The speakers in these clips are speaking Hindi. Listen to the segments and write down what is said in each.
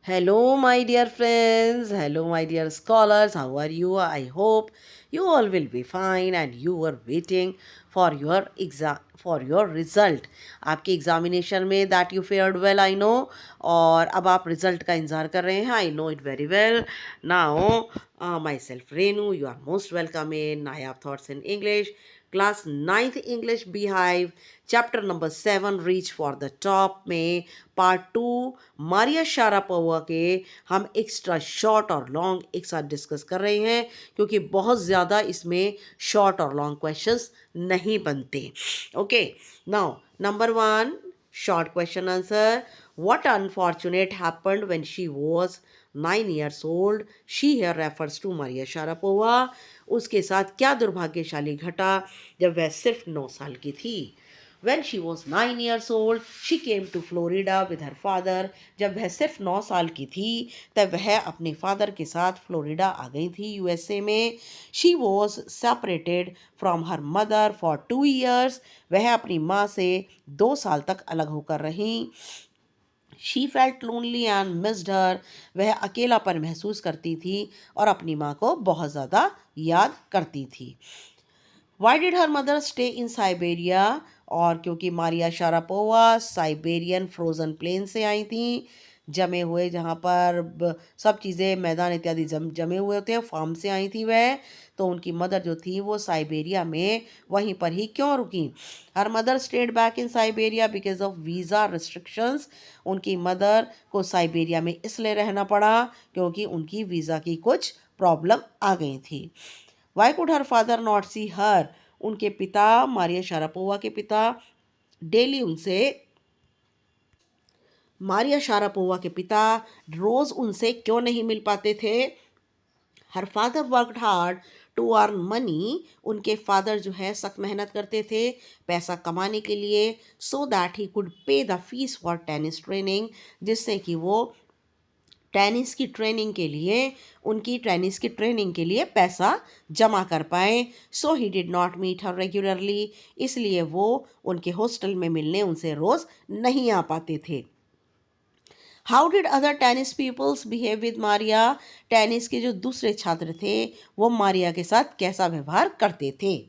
Hello, my dear friends. Hello, my dear scholars. How are you? I hope you all will be fine and you were waiting for your result. आपके एग्जामिनेशन में that you fared well, I know. और अब आप रिजल्ट का इंतज़ार कर रहे हैं. I know it very well. Now, myself Renu, you are most welcome in I Have Thoughts in English. Class ninth English Beehive, chapter number 7 reach for the top में पार्ट 2 मारिया शारापोवा के हम एक्स्ट्रा शॉर्ट और लॉन्ग एक साथ डिस्कस कर रहे हैं क्योंकि बहुत ज़्यादा इसमें शॉर्ट और लॉन्ग क्वेश्चंस नहीं बनते. Okay, now number 1 short question answer. What unfortunate happened when she was 9 years old? She here refers to Maria Sharapova. उसके साथ क्या दुर्भाग्यशाली घटा जब वह सिर्फ 9 साल की थी. When she was 9 years old, she came to Florida with her father. जब वह सिर्फ 9 साल की थी तब वह अपने फादर के साथ फ्लोरिडा आ गई थी यूएसए में. She was separated from her mother for 2 years. वह अपनी माँ से 2 साल तक अलग होकर रही. She felt lonely and missed her. वह अकेलापन महसूस करती थी और अपनी माँ को बहुत ज़्यादा याद करती थी. Why did her mother stay in Siberia? और क्योंकि Maria Sharapova Siberian frozen plain से आई थी, जमे हुए जहाँ पर सब चीज़ें मैदान इत्यादि जमे हुए होते हैं, फार्म से आई थी वह. तो उनकी मदर जो थी वो साइबेरिया में वहीं पर ही क्यों रुकी. हर mother stayed back in Siberia because of visa restrictions. उनकी मदर को साइबेरिया में इसलिए रहना पड़ा क्योंकि उनकी वीज़ा की कुछ प्रॉब्लम आ गई थी. Why could her father not see her. उनके पिता मारिया शारापोवा के पिता डेली उनसे मारिया शारापोवा के पिता रोज़ उनसे क्यों नहीं मिल पाते थे. Her father worked hard to earn money. उनके फादर जो है सख्त मेहनत करते थे पैसा कमाने के लिए. सो दैट ही कुड पे the fees for tennis training. जिससे कि वो टेनिस की ट्रेनिंग के लिए उनकी टेनिस की ट्रेनिंग के लिए पैसा जमा कर पाए. So he did not meet her regularly. इसलिए वो उनके हॉस्टल में मिलने उनसे रोज़ नहीं आ पाते थे. How did other tennis peoples behave with Maria. Tennis के जो दूसरे छात्र थे वो मारिया के साथ कैसा व्यवहार करते थे.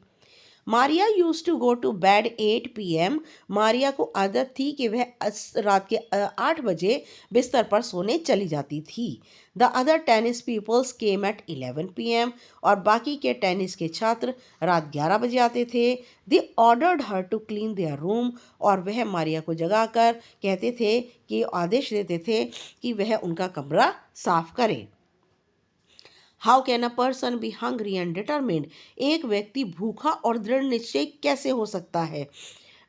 Maria use to go to bed 8 PM. Maria को आदत थी कि वह रात के 8 बजे बिस्तर पर सोने चली जाती थी. The other tennis peoples came at 11 PM. और बाकी के टेनिस के छात्र रात 11 बजे आते थे. They ordered her to clean their room. और वह मारिया को जगाकर कहते थे कि आदेश देते थे कि वह उनका कमरा साफ करे. How can a person be hungry and determined. एक व्यक्ति भूखा और दृढ़ निश्चय कैसे हो सकता है.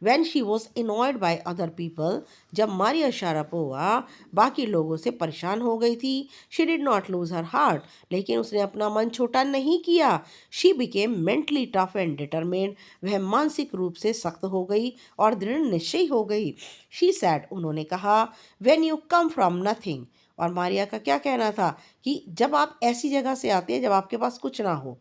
When she was annoyed by other people. जब मारिया शारापोवा बाकी लोगों से परेशान हो गई थी. She did not lose her heart. लेकिन उसने अपना मन छोटा नहीं किया. She became mentally tough and determined. वह मानसिक रूप से सख्त हो गई और दृढ़ निश्चयी हो गई. She said. उन्होंने कहा when you come from nothing. और मारिया का क्या कहना था कि जब आप ऐसी जगह से आते हैं जब आपके पास कुछ ना हो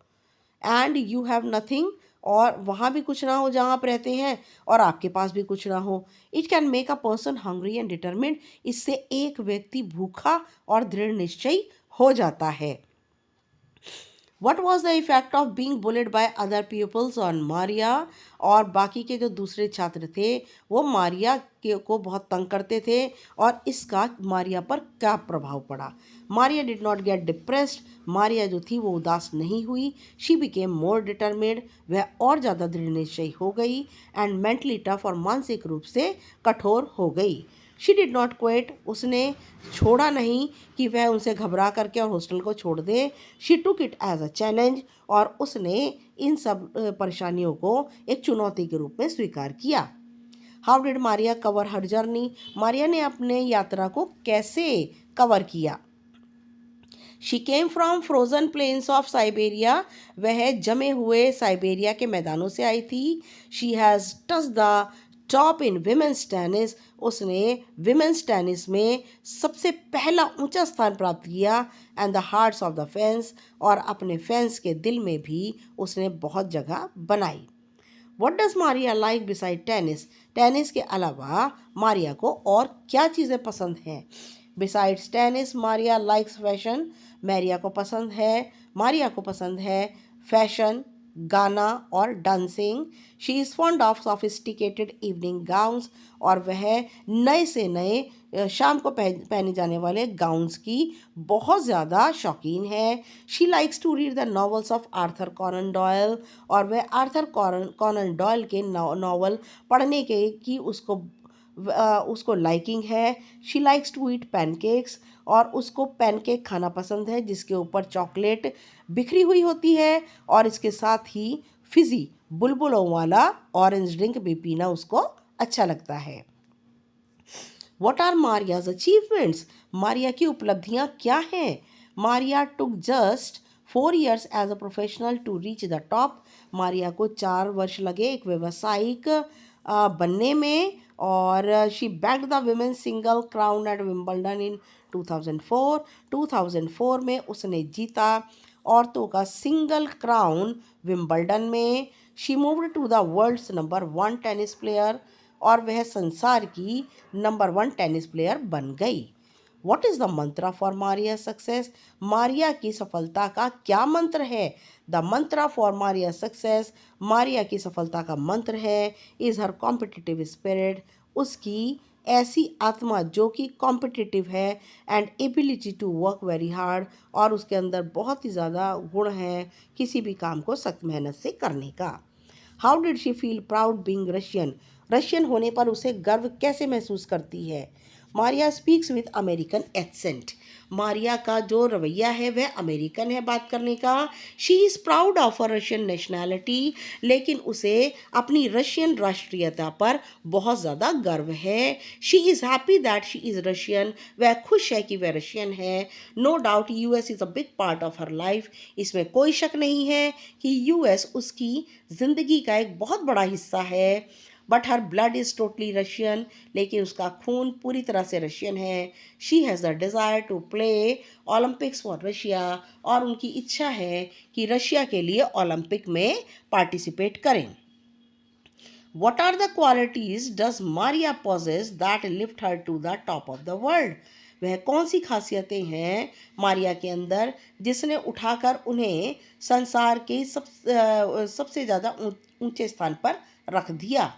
एंड यू हैव नथिंग. और वहाँ भी कुछ ना हो जहाँ आप रहते हैं और आपके पास भी कुछ ना हो. It can make a person hungry and determined. इससे एक व्यक्ति भूखा और दृढ़ निश्चयी हो जाता है. What was the effect of being bullied by other peoples on Maria. और बाकी के जो दूसरे छात्र थे वो मारिया को बहुत तंग करते थे और इसका मारिया पर क्या प्रभाव पड़ा. Maria did not get depressed. Maria जो थी वो उदास नहीं हुई. She became more determined. वह और ज़्यादा दृढ़ निश्चयी हो गई एंड मेंटली टफ और मानसिक रूप से कठोर हो गई. She did not quit. उसने छोड़ा नहीं कि वह उनसे घबरा करके और हॉस्टल को छोड़ दे. She took it as a challenge. और उसने इन सब परेशानियों को एक चुनौती के रूप में स्वीकार किया. How did Maria cover her journey. Maria ने अपने यात्रा को कैसे कवर किया. She came from frozen plains of Siberia. वह जमे हुए साइबेरिया के मैदानों से आई थी. She has touch the top in women's tennis. उसने विमेंस टेनिस में सबसे पहला ऊंचा स्थान प्राप्त किया and the hearts of the fans. और अपने फैंस के दिल में भी उसने बहुत जगह बनाई. What does Maria like beside tennis. Tennis के अलावा मारिया को और क्या चीज़ें पसंद हैं. Besides tennis Maria likes fashion, Maria को पसंद है फैशन, गाना और dancing. She is fond of sophisticated evening gowns, और वह नए से नए शाम को पहने जाने वाले गाउन्स की बहुत ज़्यादा शौकीन है। She likes to read the novels of Arthur Conan Doyle, और वह आर्थर कॉनन डॉयल के नॉवल पढ़ने के की उसको लाइकिंग है। She likes to eat pancakes, और उसको पैनकेक खाना पसंद है जिसके ऊपर चॉकलेट बिखरी हुई होती है, और इसके साथ ही फिज़ी बुलबुलों वाला ऑरेंज ड्रिंक भी पीना उसको अच्छा लगता है। What are Maria's achievements? Maria की उपलब्धियां क्या हैं? Maria took just 4 years as a professional to reach the top. Maria को 4 वर्ष लगे एक व्यावसायिक बनने में, और she bagged the women's single crown at Wimbledon in 2004. 2004 में उसने जीता औरतों का सिंगल क्राउन विंबलडन में। She moved to the world's number 1 tennis player, और वह संसार की नंबर 1 टेनिस प्लेयर बन गई। What is the Mantra for Maria success? Maria की सफलता का क्या मंत्र है? The Mantra for Maria success, Maria की सफलता का मंत्र है इज़ हर कॉम्पिटिटिव स्पिरिट, उसकी ऐसी आत्मा जो कि कॉम्पिटिटिव है, and ability to work very hard, और उसके अंदर बहुत ही ज़्यादा गुण है किसी भी काम को सख्त मेहनत से करने का। How did she feel proud being Russian? Russian होने पर उसे गर्व कैसे महसूस करती है? Maria speaks with American accent, Maria का जो रवैया है वह अमेरिकन है बात करने का। She is proud of a Russian nationality, लेकिन उसे अपनी रशियन राष्ट्रीयता पर बहुत ज़्यादा गर्व है। She is happy that she is Russian, वह खुश है कि वह रशियन है। No doubt US is a big part of her life, इसमें कोई शक नहीं है कि यूएस उसकी ज़िंदगी का एक बहुत बड़ा हिस्सा है। But her blood is totally Russian, लेकिन उसका खून पूरी तरह से रशियन है। She has the desire to play Olympics for Russia, और उनकी इच्छा है कि रशिया के लिए ओलंपिक में पार्टिसिपेट करें। What are the qualities does Maria possess that lift her to the top of the world? वह कौन सी खासियतें हैं मारिया के अंदर जिसने उठाकर उन्हें संसार के सबसे ज़्यादा ऊंचे स्थान पर रख दिया?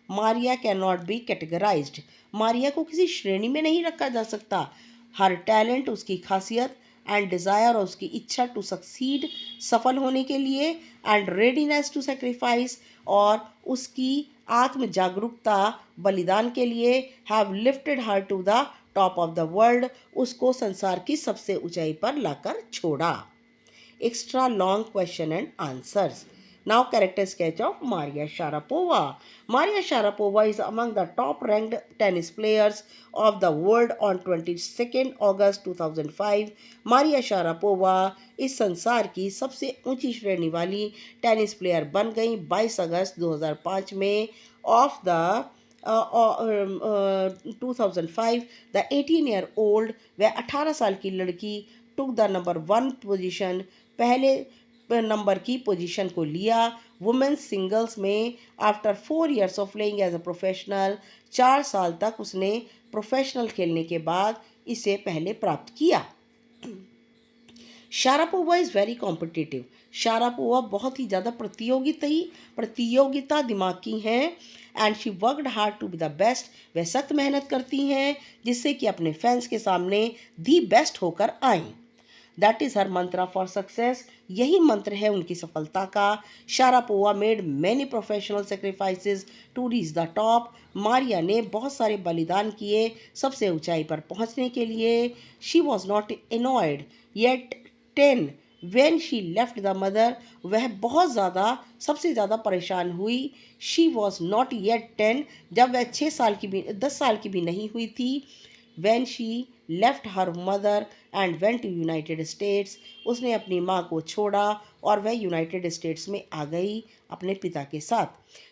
Maria can not be categorised, Maria को किसी श्रेणी में नहीं रखा जा सकता। हर टैलेंट, उसकी खासियत, एंड डिज़ायर, और उसकी इच्छा टू सक्सीड, सफल होने के लिए, एंड रेडीनेस टू सेक्रीफाइस, और उसकी आत्म जागरूकता बलिदान के लिए, have lifted her to the top of the world, उसको संसार की सबसे ऊंचाई पर लाकर छोड़ा। Extra long question and answers. Now character sketch of Maria Sharapova. Maria Sharapova is among the top ranked tennis players of the world on 22nd August 2005. Maria Sharapova इस संसार की सबसे ऊंची श्रेणी वाली टेनिस प्लेयर बन गई 22 अगस्त 2005 में। ऑफ द 2005 द 18-year-old, वह 18 साल की लड़की टुक द नंबर 1 पोजीशन, पहले नंबर की पोजीशन को लिया वुमेन्स सिंगल्स में। After 4 years of playing as a professional, 4 साल तक उसने प्रोफेशनल खेलने के बाद इसे पहले प्राप्त किया। Sharapova is very competitive, Sharapova बहुत ही ज़्यादा प्रतियोगिता दिमाग की हैं। And she worked hard to be the best, वह सख्त मेहनत करती हैं जिससे कि अपने फैंस के सामने दी बेस्ट होकर आएँ। That is her mantra for success, यही मंत्र है उनकी सफलता का। Sharapova made many professional sacrifices to reach the top, Maria ने बहुत सारे बलिदान किए सबसे ऊंचाई पर पहुंचने के लिए। She was not annoyed yet 10 when she left the mother, वह बहुत ज़्यादा सबसे ज़्यादा परेशान हुई। शी वॉज नॉट येट 10, जब वह 10 साल की भी नहीं हुई थी। when she left her mother and went to United states, उसने अपनी माँ को छोड़ा और वह यूनाइटेड स्टेट्स में आ गई अपने पिता के साथ।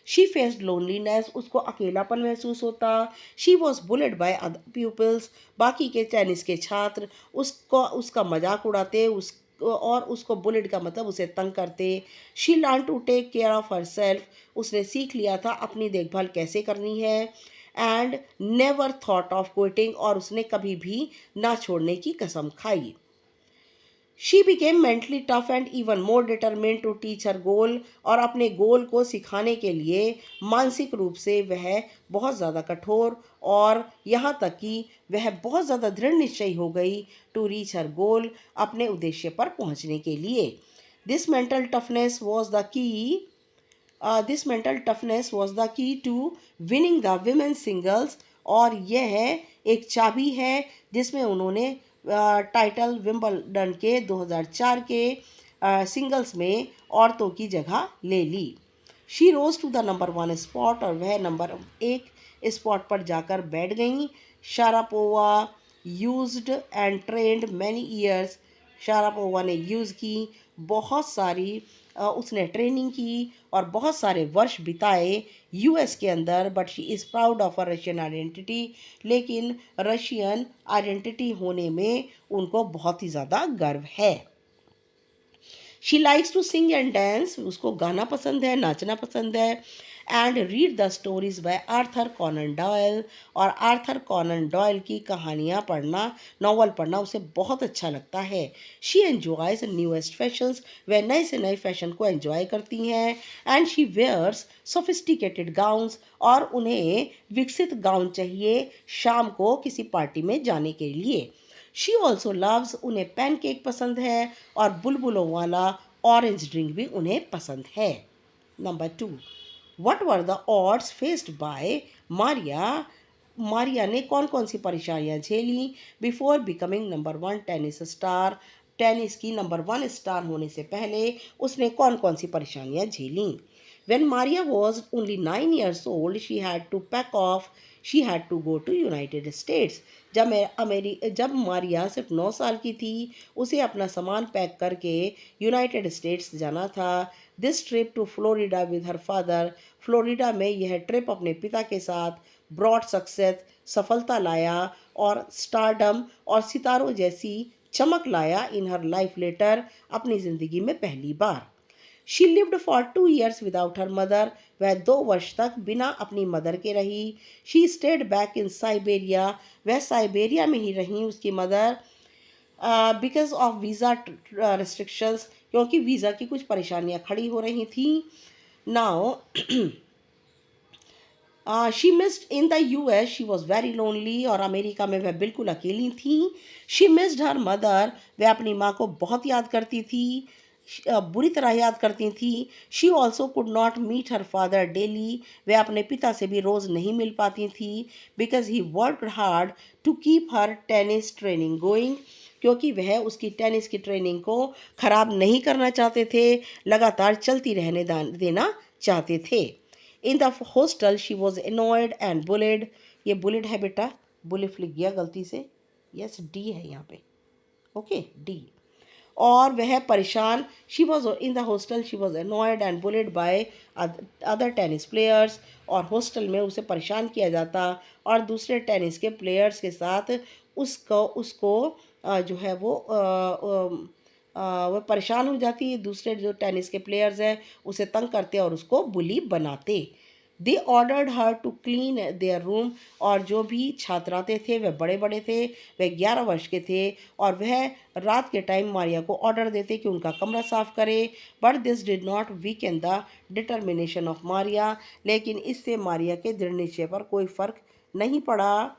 शी फेस्ड लोनलीनेस, उसको अकेलापन महसूस होता। She was bullied by other peoples, बाकी के टेनिस के छात्र उसका मजाक उड़ाते, और उसको बुलेट का मतलब उसे तंग करते। She learn to take care of herself, उसने सीख लिया था अपनी देखभाल कैसे करनी है। And never thought of quitting, और उसने कभी भी ना छोड़ने की कसम खाई। She became mentally tough and even more determined to teach her goal, और अपने गोल को सिखाने के लिए मानसिक रूप से वह बहुत ज़्यादा कठोर और यहाँ तक कि वह बहुत ज़्यादा दृढ़ निश्चयी हो गई टू रीच हर गोल, अपने उद्देश्य पर पहुँचने के लिए। This mental toughness was the key this mental toughness was the key to winning the women's singles, और यह एक चाबी है जिसमें उन्होंने टाइटल विंबलडन के 2004 के सिंगल्स में औरतों की जगह ले ली। She rose to the number 1 spot, और वह नंबर 1 स्पॉट पर जाकर बैठ गईं। Sharapova used and trained many years, Sharapova ने यूज़ की, बहुत सारी उसने ट्रेनिंग की और बहुत सारे वर्ष बिताए यूएस के अंदर। But she is proud of a Russian identity, लेकिन रशियन आइडेंटिटी होने में उनको बहुत ही ज़्यादा गर्व है। She likes to sing and dance, उसको गाना पसंद है, नाचना पसंद है। And read the stories by Arthur Conan Doyle, और आर्थर कॉनन डॉयल की कहानियाँ पढ़ना, नॉवल पढ़ना उसे बहुत अच्छा लगता है। शी एन्जॉयज न्यूएस्ट फैशंस, वह नए से नए फैशन को एंजॉय करती हैं। And she wears sophisticated gowns, और उन्हें विकसित गाउन चाहिए शाम को किसी पार्टी में जाने के लिए। शी ऑल्सो लव्स, उन्हें पैनकेक पसंद है, और बुलबुलों वाला ऑरेंज ड्रिंक भी उन्हें पसंद है। Number 2, what were the odds faced by Maria, Maria ने कौन कौन सी परेशानियां झेली before becoming number 1 tennis star, tennis की नंबर 1 स्टार होने से पहले उसने कौन कौन सी परेशानियां झेली। When Maria was only 9 years old, she had to pack off. She had to go to United States. जब मारिया सिर्फ 9 साल की थी, उसे अपना सामान पैक करके यूनाइटेड स्टेट्स जाना था। This trip to Florida with her father, Florida में यह ट्रिप अपने पिता के साथ ब्रॉड सक्सेस, सफलता लाया, और स्टारडम और सितारों जैसी चमक लाया इन हर लाइफ लेटर, अपनी ज़िंदगी में पहली बार। She lived for 2 years without her mother, वह 2 वर्ष तक बिना अपनी मदर के रही। She stayed back in Siberia, वह साइबेरिया में ही रही उसकी mother, because of visa restrictions, क्योंकि वीज़ा की कुछ परेशानियां खड़ी हो रही थी। Now she missed in the US, she was very lonely, और अमेरिका में वह बिल्कुल अकेली थी। शी मिस्ड हर मदर, वह अपनी माँ को बहुत याद करती थी, बुरी तरह याद करती थी। She also could not meet her father daily, वह अपने पिता से भी रोज़ नहीं मिल पाती थी। Because he worked hard to keep her tennis training going, क्योंकि वह उसकी टेनिस की ट्रेनिंग को ख़राब नहीं करना चाहते थे, लगातार चलती रहने देना चाहते थे। In the hostel she was annoyed and bullied, ये बुलेड है बेटा, बुलेट लिख गया गलती से, यस डी है यहाँ पे, ओके डी। और वह परेशान, she was in the hostel she was annoyed and bullied by other tennis players, और हॉस्टल में उसे परेशान किया जाता और दूसरे टेनिस के प्लेयर्स के साथ उसको उसको जो है वो परेशान हो जाती है। दूसरे जो टेनिस के प्लेयर्स हैं उसे तंग करते और उसको बुली बनाते। They ordered her to clean their room, और जो भी छात्र आते थे वह बड़े बड़े थे, वह 11 वर्ष के थे, और वह रात के टाइम मारिया को ऑर्डर देते कि उनका कमरा साफ़ करे। But this did not weaken the determination of Maria, लेकिन इससे मारिया के दृढ़ निश्चय पर कोई फ़र्क नहीं पड़ा।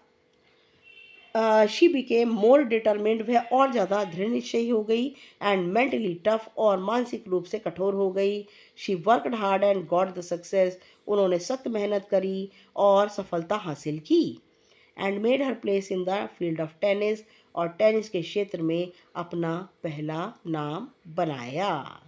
शी बिकेम मोर डिटरमिन्ड, वह और ज़्यादा दृढ़ निश्चयी हो गई, एंड मेंटली टफ, और मानसिक रूप से कठोर हो गई। She worked hard and got the success, उन्होंने सख्त मेहनत करी और सफलता हासिल की। And made her place in the field of tennis, और टेनिस के क्षेत्र में अपना पहला नाम बनाया।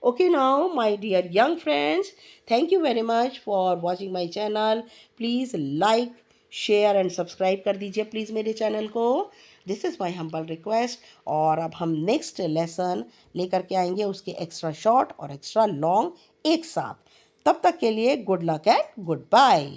Okay, now my dear young friends, thank you very much for watching my channel. Please like, share and subscribe कर दीजिए प्लीज़ मेरे चैनल को। This is my humble request. और अब हम नेक्स्ट लेसन लेकर के आएंगे, उसके एक्स्ट्रा शॉर्ट और एक्स्ट्रा लॉन्ग एक साथ। तब तक के लिए good luck and good bye.